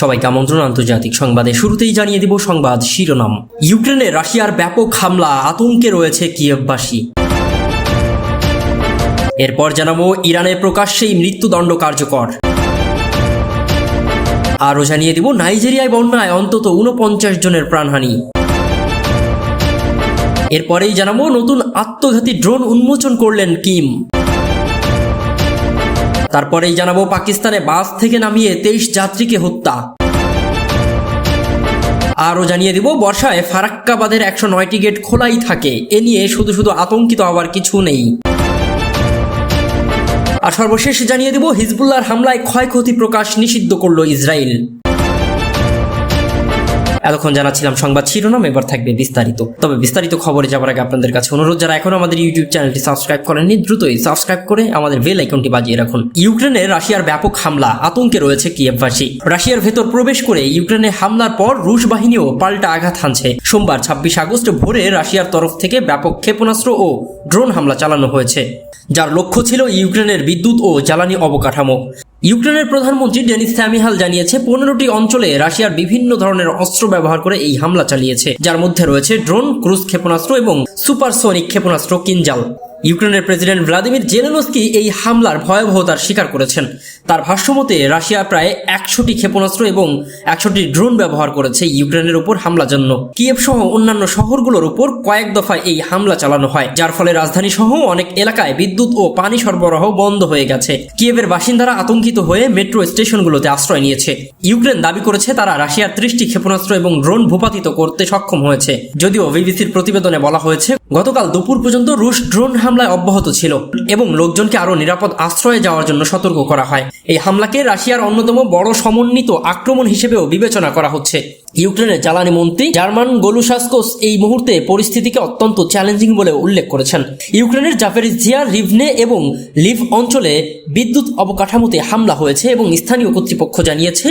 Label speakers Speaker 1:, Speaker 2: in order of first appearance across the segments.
Speaker 1: সবাইকে আমন্ত্রণ আন্তর্জাতিক সংবাদে। শুরুতেই জানিয়ে দিব সংবাদ শিরোনাম। ইউক্রেনে রাশিয়ার ব্যাপক হামলা, আতঙ্কে রয়েছে কিয়েভবাসী। এরপর জানাবো ইরানে প্রকাশ্যেই মৃত্যুদণ্ড কার্যকর। আরও জানিয়ে দিব নাইজেরিয়ায় বন্যায় অন্তত 49 জনের প্রাণহানি। এরপরেই জানাবো নতুন আত্মঘাতী ড্রোন উন্মোচন করলেন কিম। তারপরেই জানাবো পাকিস্তানে বাস থেকে নামিয়ে 23 যাত্রীকে হত্যা। আরও জানিয়ে দিব বর্ষায় ফারাক্কা বাঁধের 109টি গেট খোলাই থাকে, এ নিয়ে শুধু আতঙ্কিত হওয়ার কিছু নেই। আর সর্বশেষ জানিয়ে দিব হিজবুল্লাহর হামলায় ক্ষয়ক্ষতি প্রকাশ নিষিদ্ধ করল ইসরায়েল। এতক্ষণ জানাচ্ছিলাম সংবাদ শিরোনাম, এবার থাকবে বিস্তারিত। তবে বিস্তারিত খবরে যাওয়ার আগে আপনাদের কাছে অনুরোধ, যারা এখনো আমাদের ইউটিউব চ্যানেলটি সাবস্ক্রাইব করেননি দ্রুতই সাবস্ক্রাইব করে আমাদের বেল আইকনটি বাজিয়ে রাখুন। ইউক্রেনে রাশিয়ার ব্যাপক হামলা, আতঙ্কে রয়েছে কিয়েভবাসী। রাশিয়ার ভেতর প্রবেশ করে ইউক্রেনে হামলার পর রুশ বাহিনীও পাল্টা আঘাত হানছে। সোমবার 26 আগস্ট ভোরে রাশিয়ার তরফ থেকে ব্যাপক ক্ষেপণাস্ত্র ও ড্রোন হামলা চালানো হয়েছে, যার লক্ষ্য ছিল ইউক্রেনের বিদ্যুৎ ও জ্বালানি অবকাঠামো। ইউক্রেনের প্রধানমন্ত্রী ডেনিস স্যামিহাল জানিয়েছে 15টি অঞ্চলে রাশিয়ার বিভিন্ন ধরনের অস্ত্র ব্যবহার করে এই হামলা চালিয়েছে, যার মধ্যে রয়েছে ড্রোন, ক্রুজ ক্ষেপণাস্ত্র এবং সুপারসোনিক ক্ষেপণাস্ত্র কিনজাল। ইউক্রেনের প্রেসিডেন্ট ভ্লাদিমির জেলেনস্কি এই হামলার ভয়াবহতার স্বীকার করেছেন। তার ভাষ্যমতে রাশিয়া প্রায় 100টি ক্ষেপণাস্ত্র এবং 100টি ড্রোন ব্যবহার করেছে ইউক্রেনের উপর হামলার জন্য। কিয়েভ সহ অন্যান্য শহরগুলোর উপর কয়েক দফায় এই হামলা চালানো হয়, যার ফলে রাজধানী সহ অনেক এলাকায় বিদ্যুৎ ও পানি সরবরাহ বন্ধ হয়ে গেছে। কিয়েভের বাসিন্দারা আতঙ্কিত হয়ে মেট্রো স্টেশনগুলোতে আশ্রয় নিয়েছে। ইউক্রেন দাবি করেছে তারা রাশিয়ার 30টি ক্ষেপণাস্ত্র এবং ড্রোন ভূপাতিত করতে সক্ষম হয়েছে। যদিও বিবিসির প্রতিবেদনে বলা হয়েছে গতকাল দুপুর পর্যন্ত রুশ ড্রোন হামলায় অব্যাহত ছিল এবং লোকজনকে আরও নিরাপদ আশ্রয়ে যাওয়ার জন্য সতর্ক করা হয়। এই হামলাকে রাশিয়ার অন্যতম বড় সমন্বিত আক্রমণ হিসেবেও বিবেচনা করা হচ্ছে। ইউক্রেনের জ্বালানি মন্ত্রী জার্মান গোলুশাস্কোস এই মুহূর্তে পরিস্থিতিকে অত্যন্ত চ্যালেঞ্জিং বলে উল্লেখ করেছেন। ইউক্রেনের জাপেরিজিয়া, রিভনে এবং লিভ অঞ্চলে বিদ্যুৎ অবকাঠামোতে হামলা হয়েছে এবং স্থানীয় কর্তৃপক্ষ জানিয়েছে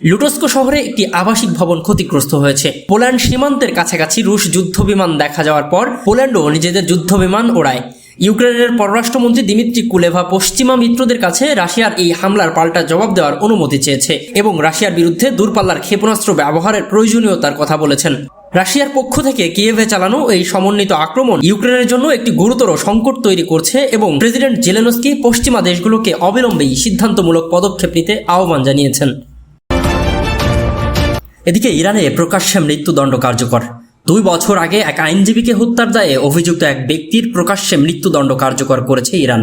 Speaker 1: লুটোস্কো শহরে একটি আবাসিক ভবন ক্ষতিগ্রস্ত হয়েছে। পোল্যান্ড সীমান্তের কাছাকাছি রুশ যুদ্ধবিমান দেখা যাওয়ার পর পোল্যান্ডও নিজেদের যুদ্ধবিমান ওড়ায়। ইউক্রেনের পররাষ্ট্রমন্ত্রী দিমিত্রি কুলেভা পশ্চিমা মিত্রদের কাছে রাশিয়ার এই হামলার পাল্টা জবাব দেওয়ার অনুমতি চেয়েছে এবং রাশিয়ার বিরুদ্ধে দূরপাল্লার ক্ষেপণাস্ত্র ব্যবহারের প্রয়োজনীয়তার কথা বলেছেন। রাশিয়ার পক্ষ থেকে কিয়েভে চালানো এই সমন্বিত আক্রমণ ইউক্রেনের জন্য একটি গুরুতর সংকট তৈরি করছে এবং প্রেসিডেন্ট জেলেনস্কি পশ্চিমা দেশগুলোকে অবিলম্বেই সিদ্ধান্তমূলক পদক্ষেপ নিতে আহ্বান জানিয়েছেন। এদিকে ইরানে প্রকাশ্যে মৃত্যুদণ্ড কার্যকর। 2 বছর আগে এক আইনজীবীকে হত্যার দায়ে অভিযুক্ত এক ব্যক্তির প্রকাশ্যে মৃত্যুদণ্ড কার্যকর করেছে ইরান।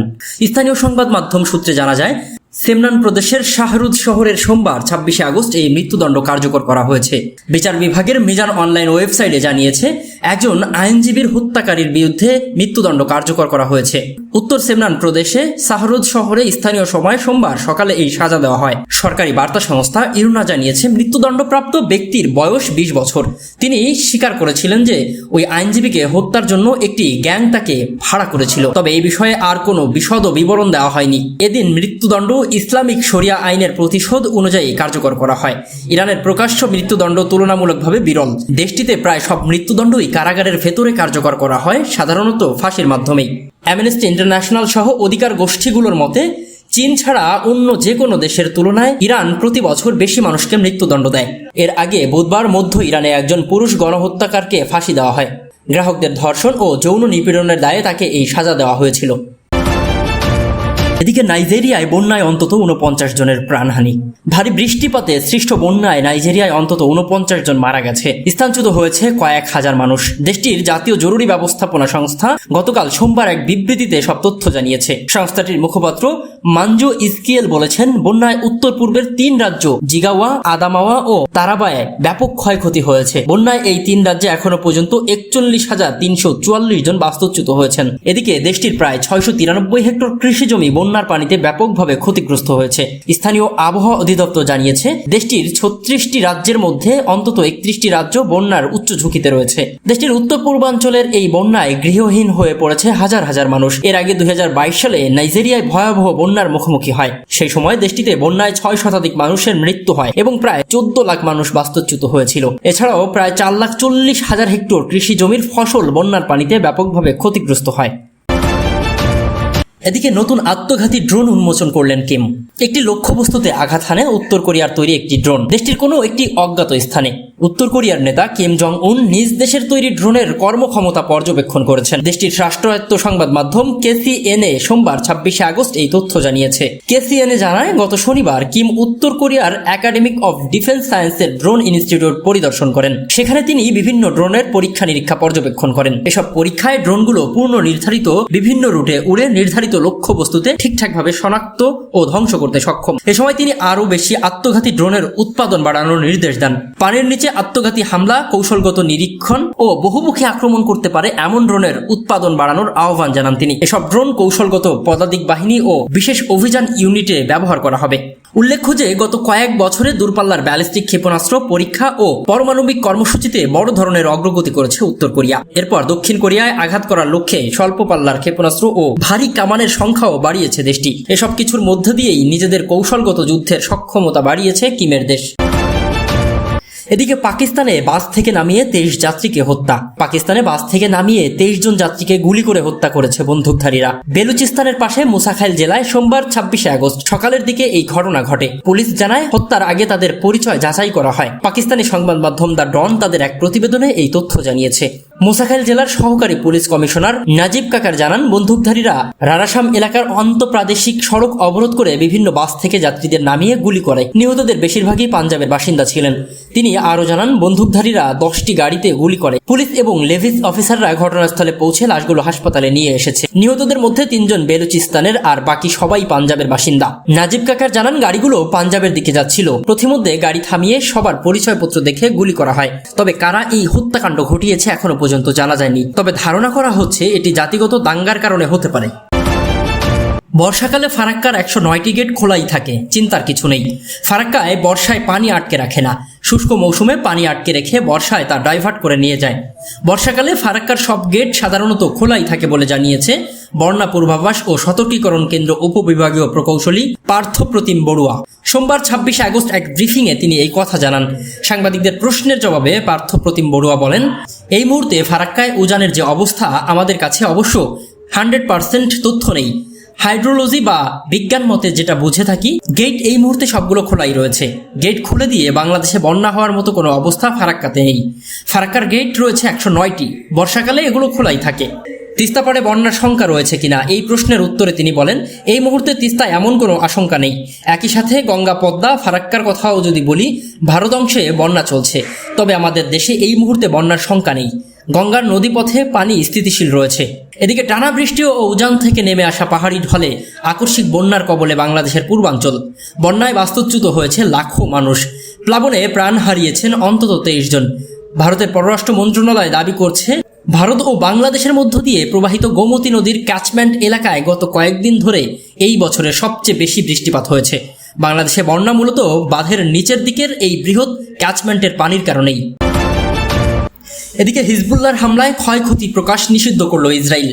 Speaker 1: স্থানীয় সংবাদ মাধ্যম সূত্রে জানা যায় সেমনান প্রদেশের শাহরুদ শহরের সোমবার 26 আগস্ট এই মৃত্যুদণ্ড কার্যকর করা হয়েছে। বিচার বিভাগের মিজান অনলাইন ওয়েবসাইটে জানিয়েছে একজন আইনজীবীর হত্যাকারীর বিরুদ্ধে মৃত্যুদণ্ড কার্যকর করা হয়েছে। উত্তর সেমনান প্রদেশে শাহরুদ শহরে স্থানীয় সময় সোমবার সকালে এই সাজা দেওয়া হয়। সরকারি বার্তা সংস্থা ইরনা জানিয়েছে মৃত্যুদণ্ডপ্রাপ্ত ব্যক্তির বয়স 20 বছর। তিনি স্বীকার করেছিলেন যে ওই আইনজীবীকে হত্যার জন্য একটি গ্যাং তাকে ভাড়া করেছিল, তবে এই বিষয়ে আর কোনো বিশদ বিবরণ দেওয়া হয়নি। এদিন মৃত্যুদণ্ড ইসলামিক শরিয়া আইনের প্রতিশোধ অনুযায়ী কার্যকর করা হয়। ইরানের প্রকাশ্য মৃত্যুদণ্ড তুলনামূলকভাবে বিরল। দেশটিতে প্রায় সব মৃত্যুদণ্ডই কারাগারের ভেতরে কার্যকর করা হয়, সাধারণত ফাঁসির মাধ্যমেই। অ্যামনেস্টি ইন্টারন্যাশনাল সহ অধিকার গোষ্ঠীগুলোর মতে চীন ছাড়া অন্য যে কোনো দেশের তুলনায় ইরান প্রতি বছর বেশি মানুষকে মৃত্যুদণ্ড দেয়। এর আগে বুধবার মধ্য ইরানে একজন পুরুষ গণহত্যাকারকে ফাঁসি দেওয়া হয়। গ্রাহকদের ধর্ষণ ও যৌন নিপীড়নের দায়ে তাকে এই সাজা দেওয়া হয়েছিল। এদিকে নাইজেরিয়ায় বন্যায় অন্তত 49 জনের প্রাণহানি। ভারী বৃষ্টিপাতে সৃষ্ট বন্যায় নাইজেরিয়ায় অন্তত 49 জন মারা গেছে। স্থানচ্যুত হয়েছে কয়েক হাজার মানুষ। দেশটির জাতীয় জরুরি ব্যবস্থাপনা সংস্থা গতকাল সোমবার এক বিবৃতিতে সব তথ্য জানিয়েছে। সংস্থাটির মুখপাত্র মানজু ইসকিয়েল বলেছেন বন্যায় উত্তর পূর্বের 3 রাজ্য জিগাওয়া, আদামাওয়া ও তারাবায়ে ব্যাপক ক্ষয়ক্ষতি হয়েছে। বন্যায় এই 3 রাজ্যে এখনো পর্যন্ত 41,344 জন বাস্তুচ্যুত হয়েছেন। এদিকে দেশটির প্রায় 693 হেক্টর কৃষি জমি বন্যার পানিতে ব্যাপকভাবে ক্ষতিগ্রস্ত হয়েছে। স্থানীয় আবহাওয়া অধিদপ্তর জানিয়েছে দেশটির 36টি রাজ্যের মধ্যে অন্তত 31টি রাজ্য বন্যার উচ্চ ঝুঁকিতে রয়েছে। দেশটির উত্তর পূর্বাঞ্চলের এই বন্যায় গৃহহীন হয়ে পড়েছে হাজার হাজার মানুষ। এর আগে 2022 সালে নাইজেরিয়ায় ভয়াবহ বন্যার মুখোমুখি হয়। সেই সময় দেশটিতে বন্যায় 6 শতাধিক মানুষের মৃত্যু হয় এবং প্রায় 14 লাখ মানুষ বাস্তুচ্যুত হয়েছিল। এছাড়াও প্রায় 4,40,000 হেক্টর কৃষি জমির ফসল বন্যার পানিতে ব্যাপকভাবে ক্ষতিগ্রস্ত হয়। এদিকে নতুন আত্মঘাতী ড্রোন উন্মোচন করলেন কিম। একটি লক্ষ্যবস্তুতে আঘাত হানে উত্তর কোরিয়ার তৈরি একটি ড্রোন দেশটির কোনো একটি অজ্ঞাত স্থানে। উত্তর কোরিয়ার নেতা কিম জং উন নিজ দেশের তৈরি ড্রোনের কর্মক্ষমতা পর্যবেক্ষণ করেছেন। দেশটির রাষ্ট্রায়ত্ত সংবাদ মাধ্যম KCNA সোমবার 26 আগস্ট এই তথ্য জানিয়েছে। KCNA জানায়, গত শনিবার কিম উত্তর কোরিয়ার একাডেমিক অফ ডিফেন্স সায়েন্সের ড্রোন ইনস্টিটিউট পরিদর্শন করেন। সেখানে তিনি বিভিন্ন ড্রোনের পরীক্ষা নিরীক্ষা পর্যবেক্ষণ করেন। এসব পরীক্ষায় ড্রোনগুলো পূর্ণ নির্ধারিত বিভিন্ন রুটে উড়ে নির্ধারিত লক্ষ্যবস্তুতে ঠিকঠাকভাবে শনাক্ত ও ধ্বংস করতে সক্ষম। এ সময় তিনি আরও বেশি আত্মঘাতী ড্রোনের উৎপাদন বাড়ানোর নির্দেশ দেন। পানির নিচে আত্মঘাতী হামলা, কৌশলগত নিরীক্ষণ ও বহুমুখী আক্রমণ করতে পারে এমন ড্রোনের উৎপাদন বাড়ানোর আহ্বান জানান তিনি। এসব ড্রোন কৌশলগত পদাতিক বাহিনী ও বিশেষ অভিযান ইউনিটে ব্যবহার করা হবে। উল্লেখ্য যে গত কয়েক বছরে দূরপাল্লার ব্যালিস্টিক ক্ষেপণাস্ত্র পরীক্ষা ও পারমাণবিক কর্মসূচিতে বড় ধরনের অগ্রগতি করেছে উত্তর কোরিয়া। এরপর দক্ষিণ কোরিয়ায় আঘাত করার লক্ষ্যে স্বল্প পাল্লার ক্ষেপণাস্ত্র ও ভারী কামানের সংখ্যাও বাড়িয়েছে দেশটি। এসব কিছুর মধ্য দিয়েই নিজেদের কৌশলগত যুদ্ধের সক্ষমতা বাড়িয়েছে কিমের দেশ। এদিকে পাকিস্তানে বাস থেকে নামিয়ে 23 যাত্রীকে হত্যা। পাকিস্তানে বাস থেকে নামিয়ে 23 জন যাত্রীকে গুলি করে হত্যা করেছে বন্দুকধারীরা। বেলুচিস্তানের পাশে মুসাখাইল জেলায় সোমবার 26 আগস্ট সকালের দিকে এই ঘটনা ঘটে। পুলিশ জানায়, হত্যার আগে তাদের পরিচয় যাচাই করা হয়। পাকিস্তানি সংবাদ মাধ্যম দ্য ডন তাদের এক প্রতিবেদনে এই তথ্য জানিয়েছে। মুসাখাইল জেলার সহকারী পুলিশ কমিশনার নাজিব কাকার জানান, বন্দুকধারীরা রারাসাম এলাকার আন্তঃপ্রাদেশিক সড়ক অবরোধ করে বিভিন্ন বাস থেকে যাত্রীদের নামিয়ে গুলি করে। নিহতদের বেশিরভাগই পাঞ্জাবের বাসিন্দা ছিলেন। তিনি আরো জানান, বন্দুকধারীরা 10টি গাড়িতে গুলি করে। পুলিশ এবং লেভিস অফিসাররা ঘটনাস্থলে পৌঁছে লাশগুলো হাসপাতালে নিয়ে এসেছে। নিহতদের মধ্যে 3 জন বেলুচিস্তানের আর বাকি সবাই পাঞ্জাবের বাসিন্দা। নাজিব কাকার জানান, গাড়িগুলো পাঞ্জাবের দিকে যাচ্ছিল। প্রতিমধ্যে গাড়ি থামিয়ে সবার পরিচয়পত্র দেখে গুলি করা হয়। তবে কারা এই হত্যাকাণ্ড ঘটিয়েছে এখনো পর্যন্ত জানা যায়নি। তবে ধারণা করা হচ্ছে এটি জাতিগত দাঙ্গার কারণে হতে পারে। বর্ষাকালে ফারাক্কার 109টি গেট খোলাই থাকে, চিন্তার কিছু নেই। ফারাক্কায় বর্ষায় পানি আটকে রাখে না, শুষ্ক মৌসুমে পানি আটকে রেখে বর্ষায় তা ডাইভার্ট করে নিয়ে যায়। বর্ষাকালে ফারাক্কার সব গেট সাধারণত খোলাই থাকে বলে জানিয়েছে বন্যা পূর্বাভাস ও সতর্কীকরণ কেন্দ্র উপবিভাগীয় প্রকৌশলী পার্থ প্রতিম বড়ুয়া। সোমবার 26 আগস্ট এক ব্রিফিংয়ে তিনি এই কথা জানান। সাংবাদিকদের প্রশ্নের জবাবে পার্থ প্রতিম বড়ুয়া বলেন, এই মুহূর্তে ফারাক্কায় উজানের যে অবস্থা, আমাদের কাছে অবশ্য 100% তথ্য নেই। হাইড্রোলজি বা বিজ্ঞান মতে যেটা বুঝে থাকি, গেট এই মুহূর্তে সবগুলো খোলাই রয়েছে। গেট খুলে দিয়ে বাংলাদেশে বন্যা হওয়ার মতো কোনো অবস্থা ফারাক্কাতে নেই। ফারাক্কার গেট রয়েছে 109টি, বর্ষাকালে এগুলো খোলাই থাকে। তিস্তাপাড়ে বন্যার শঙ্কা রয়েছে কিনা এই প্রশ্নের উত্তরে তিনি বলেন, এই মুহূর্তে তিস্তা এমন কোনো আশঙ্কা নেই। একই সাথে গঙ্গা, পদ্মা, ফারাক্কার কথাও যদি বলি, ভারত অংশে বন্যা চলছে। তবে আমাদের দেশে এই মুহূর্তে বন্যার শঙ্কা নেই। গঙ্গার নদীপথে পানি স্থিতিশীল রয়েছে। এদিকে টানা বৃষ্টি ও উজান থেকে নেমে আসা পাহাড়ি ঢলে আকস্মিক বন্যার কবলে বাংলাদেশের পূর্বাঞ্চল। বন্যায় বাস্তুচ্যুত হয়েছে লাখো মানুষ। প্লাবনে প্রাণ হারিয়েছেন অন্তত 23 জন। ভারতের পররাষ্ট্র মন্ত্রণালয় দাবি করছে, ভারত ও বাংলাদেশের মধ্য দিয়ে প্রবাহিত গোমতী নদীর ক্যাচমেন্ট এলাকায় গত কয়েকদিন ধরে এই বছরের সবচেয়ে বেশি বৃষ্টিপাত হয়েছে। বাংলাদেশে বন্যা মূলত বাঁধের নিচের দিকের এই বৃহৎ ক্যাচমেন্টের পানির কারণেই। এদিকে হিজবুল্লাহর হামলায় ক্ষয়ক্ষতি প্রকাশ নিষিদ্ধ করল ইসরায়েল।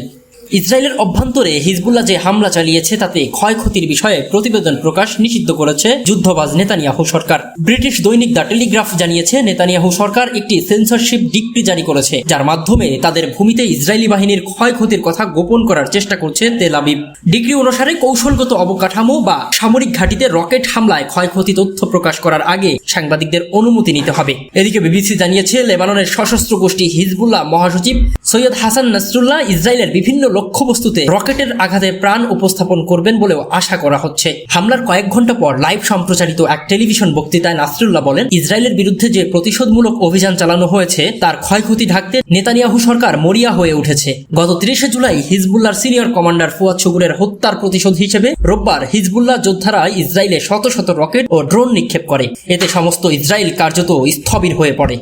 Speaker 1: ইসরায়েলের অভ্যন্তরে হিজবুল্লাহ যে হামলা চালিয়েছে তাতে ক্ষয়ক্ষতির বিষয়ে প্রতিবেদন প্রকাশ নিষিদ্ধ করেছে যুদ্ধবাজ নেতানিয়াহু সরকার। ব্রিটিশ দৈনিক দ্য টেলিগ্রাফ জানিয়েছে, নেতানিয়াহু সরকার একটি সেন্সরশিপ ডিক্রি জারি করেছে, যার মাধ্যমে তাদের ভূমিতে ইসরায়েলি বাহিনীর ক্ষয়ক্ষতির কথা গোপন করার চেষ্টা করছে তেল আবিব। ডিক্রি অনুসারে কৌশলগত অবকাঠামো বা সামরিক ঘাঁটিতে রকেট হামলায় ক্ষয়ক্ষতি তথ্য প্রকাশ করার আগে সাংবাদিকদের অনুমতি নিতে হবে। এদিকে বিবিসি জানিয়েছে, লেবাননের সশস্ত্র গোষ্ঠী হিজবুল্লাহ মহাসচিব সৈয়দ হাসান নাসরুল্লাহ ইসরায়েলের বিভিন্ন লক্ষ্যবস্তুতে রকেটের আঘাতে প্রাণ উপস্থাপন করবেন বলেও আশা করা হচ্ছে। হামলার কয়েক ঘন্টা পর লাইভ সম্প্রচারিত এক টেলিভিশন বক্তৃতায় নাসরুল্লাহ বলেন, ইসরায়েলের বিরুদ্ধে যে প্রতিশোধমূলক অভিযান চালানো হয়েছে তার ক্ষয়ক্ষতি ঢাকতে নেতানিয়াহু সরকার মরিয়া হয়ে উঠেছে। গত 30 জুলাই হিজবুল্লাহর সিনিয়র কমান্ডার ফুয়াদ শুকুরের হত্যার প্রতিশোধ হিসেবে রোববার হিজবুল্লাহ যোদ্ধারা ইসরায়েলে শত শত রকেট ও ড্রোন নিক্ষেপ করে। এতে সমস্ত ইসরায়েল কার্যত স্থবির হয়ে পড়ে।